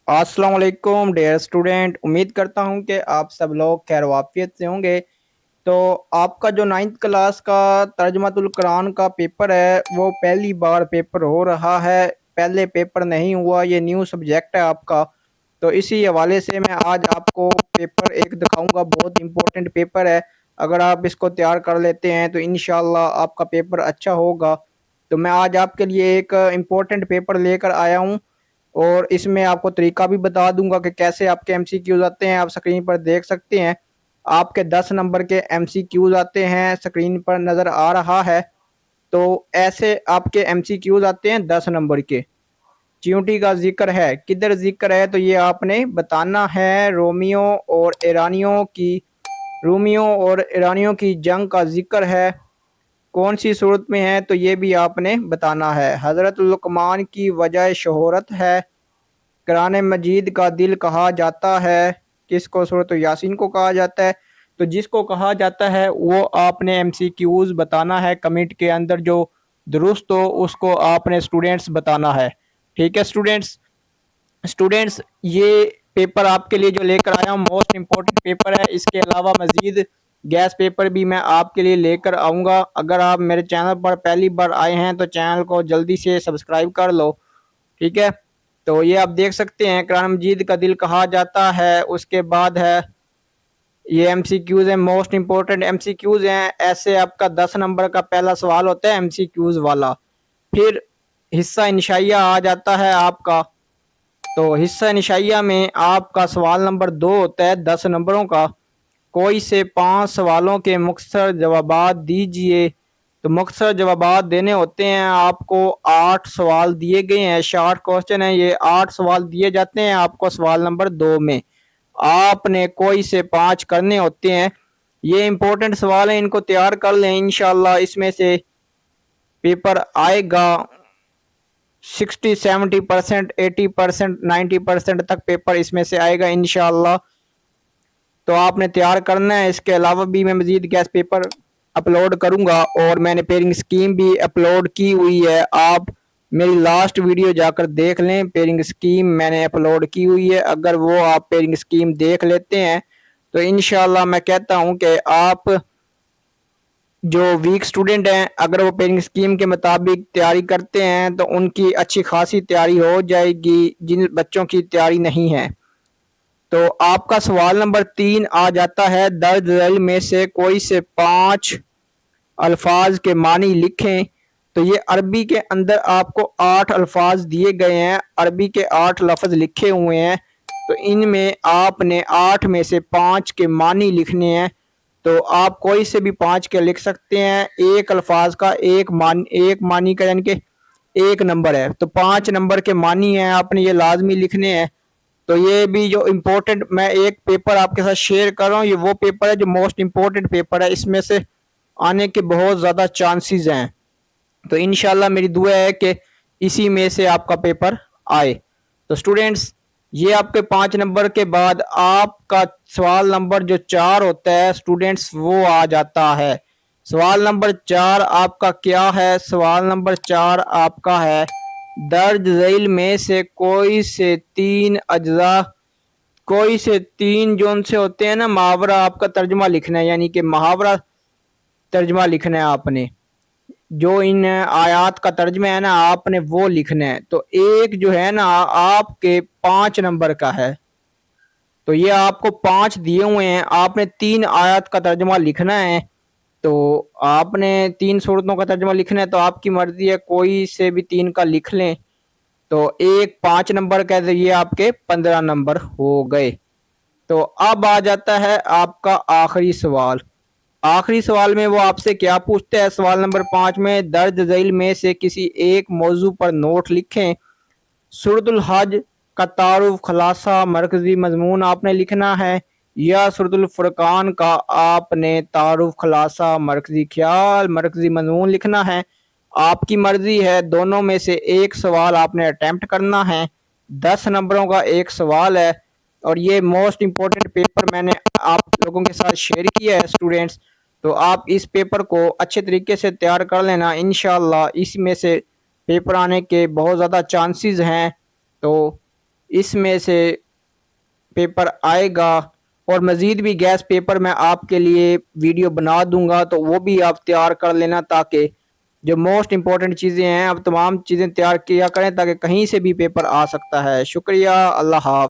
अस्सलाम वालेकुम dear student. उम्मीद करता हूं कि आप सब लोग खैर वाफियत से होंगे। तो आपका जो 9th क्लास का तर्जमातुल कुरान का पेपर है वो पहली बार पेपर हो रहा है। पहले पेपर नहीं हुआ, ये न्यू सब्जेक्ट है आपका। तो इसी हवाले से मैं आज आपको पेपर एक दिखाऊंगा, बहुत इम्पोर्टेंट पेपर है। अगर आप इसको तैयार कर लेते हैं तो इंशाल्लाह आपका पेपर अच्छा होगा। तो मैं आज आपके लिए एक इम्पोर्टेंट पेपर लेकर आया हूँ और इसमें आपको तरीका भी बता दूंगा कि कैसे आपके एमसीक्यूज आते हैं। आप स्क्रीन पर देख सकते हैं, आपके 10 नंबर के एमसीक्यूज आते हैं, स्क्रीन पर नज़र आ रहा है। तो ऐसे आपके एमसीक्यूज आते हैं 10 नंबर के। चींटी का जिक्र है, किधर जिक्र है, तो ये आपने बताना है। रोमियो और ईरानियों की जंग का जिक्र है, कौन सी सूरत में है, तो ये भी आपने बताना है। हज़रत लुकमान की वजह शोहरत है, कुरान मजीद का दिल कहा जाता है, किसको? सूरत यासीन को कहा जाता है। तो जिसको कहा जाता है वो आपने एमसीक्यूज बताना है कमेंट के अंदर, जो दुरुस्त हो उसको आपने स्टूडेंट्स बताना है। ठीक है स्टूडेंट्स। ये पेपर आपके लिए जो लेकर आया हूँ मोस्ट इम्पोर्टेंट पेपर है। इसके अलावा मजीद गैस पेपर भी मैं आपके लिए लेकर आऊँगा। अगर आप मेरे चैनल पर पहली बार आए हैं तो चैनल को जल्दी से सब्सक्राइब कर लो। ठीक है। तो ये आप देख सकते हैं, कुरान मजीद का दिल कहा जाता है। उसके बाद है ये एमसीक्यूज है, मोस्ट इंपोर्टेंट एमसीक्यूज हैं। ऐसे आपका 10 नंबर का पहला सवाल होता है एमसीक्यूज वाला। फिर हिस्सा इंशाइया आ जाता है आपका। तो हिस्सा इंशाइया में आपका सवाल नंबर 2 होता है 10 नंबरों का। कोई से 5 सवालों के मुख्तसर जवाबात दीजिए। तो मुख्तसर जवाबात देने होते हैं आपको। 8 सवाल दिए गए हैं, शॉर्ट क्वेश्चन है ये। 8 सवाल दिए जाते हैं आपको सवाल नंबर 2 में। आपने कोई से 5 करने होते हैं। ये इंपॉर्टेंट सवाल है, इनको तैयार कर लें। इंशाल्लाह इसमें से पेपर आएगा 60-70%, 80%, 90% तक पेपर इसमें से आएगा इंशाल्लाह। तो आपने तैयार करना है। इसके अलावा भी मैं मजीद गैस पेपर अपलोड करूंगा और मैंने पेयरिंग स्कीम भी अपलोड की हुई है। आप मेरी लास्ट वीडियो जाकर देख लें, पेयरिंग स्कीम मैंने अपलोड की हुई है। अगर वो आप पेयरिंग स्कीम देख लेते हैं तो इंशाल्लाह मैं कहता हूं कि आप जो वीक स्टूडेंट हैं, अगर वो पेयरिंग स्कीम के मुताबिक तैयारी करते हैं तो उनकी अच्छी खासी तैयारी हो जाएगी, जिन बच्चों की तैयारी नहीं है। तो आपका सवाल नंबर 3 आ जाता है, दर्ज झैल में से कोई से 5 अल्फाज के मानी लिखें। तो ये अरबी के अंदर आपको 8 अल्फाज दिए गए हैं, अरबी के 8 लफ्ज़ लिखे हुए हैं। तो इनमें आपने 8 में से 5 के मानी लिखने हैं। तो आप कोई से भी 5 के लिख सकते हैं। एक अल्फाज का एक मानी का यानी कि एक नंबर है, तो 5 नंबर के मानी हैं, आपने ये लाजमी लिखने हैं। तो ये भी जो इम्पोर्टेंट मैं एक पेपर आपके साथ शेयर कर रहा हूँ, ये वो पेपर है जो मोस्ट इम्पोर्टेंट पेपर है। इसमें से आने के बहुत ज़्यादा चांसेस हैं। तो इंशाल्लाह मेरी दुआ है कि इसी में से आपका पेपर आए। तो स्टूडेंट्स, ये आपके 5 नंबर के बाद आपका सवाल नंबर जो 4 होता है स्टूडेंट्स, वो आ जाता है। सवाल नंबर 4 आपका क्या है? सवाल नंबर 4 आपका है, दर्ज झैल में से कोई से 3 अज्जा, कोई से 3 जोन से होते हैं ना, मुहावरा आपका तर्जमा लिखना है, यानी कि मुहावरा तर्जमा लिखना है आपने। जो इन आयात का तर्जमा है ना, आपने वो लिखना है। तो एक जो है ना आपके 5 नंबर का है। तो ये आपको 5 दिए हुए हैं, आपने 3 आयत का तर्जमा लिखना है। तो आपने 3 सूरतों का तर्जमा लिखना है, तो आपकी मर्जी है, कोई से भी 3 का लिख लें। तो एक 5 नंबर का, तो ये आपके 15 नंबर हो गए। तो अब आ जाता है आपका आखिरी सवाल। आखिरी सवाल में वो आपसे क्या पूछते हैं? सवाल नंबर 5 में, दर्ज झैल में से किसी एक मौजू पर नोट लिखें। सूरतुल हज का तारुफ, खुलासा, मरकजी मजमून आपने लिखना है, या सूरतुल फुरकान का आपने तारुफ, खुलासा, मरकजी ख्याल, मरकजी मजमून लिखना है। आपकी मर्जी है, दोनों में से एक सवाल आपने अटेम्प्ट करना है। 10 नंबरों का एक सवाल है और ये मोस्ट इम्पोर्टेंट पेपर मैंने आप लोगों के साथ शेयर किया है स्टूडेंट्स। तो आप इस पेपर को अच्छे तरीके से तैयार कर लेना। इंशाल्लाह इसमें से पेपर आने के बहुत ज़्यादा चांसेस हैं। तो اس میں سے پیپر آئے گا، اور مزید بھی گیس پیپر میں آپ کے لیے ویڈیو بنا دوں گا، تو وہ بھی آپ تیار کر لینا، تاکہ جو موسٹ امپورٹنٹ چیزیں ہیں آپ تمام چیزیں تیار کیا کریں، تاکہ کہیں سے بھی پیپر آ سکتا ہے۔ شکریہ، اللہ حافظ۔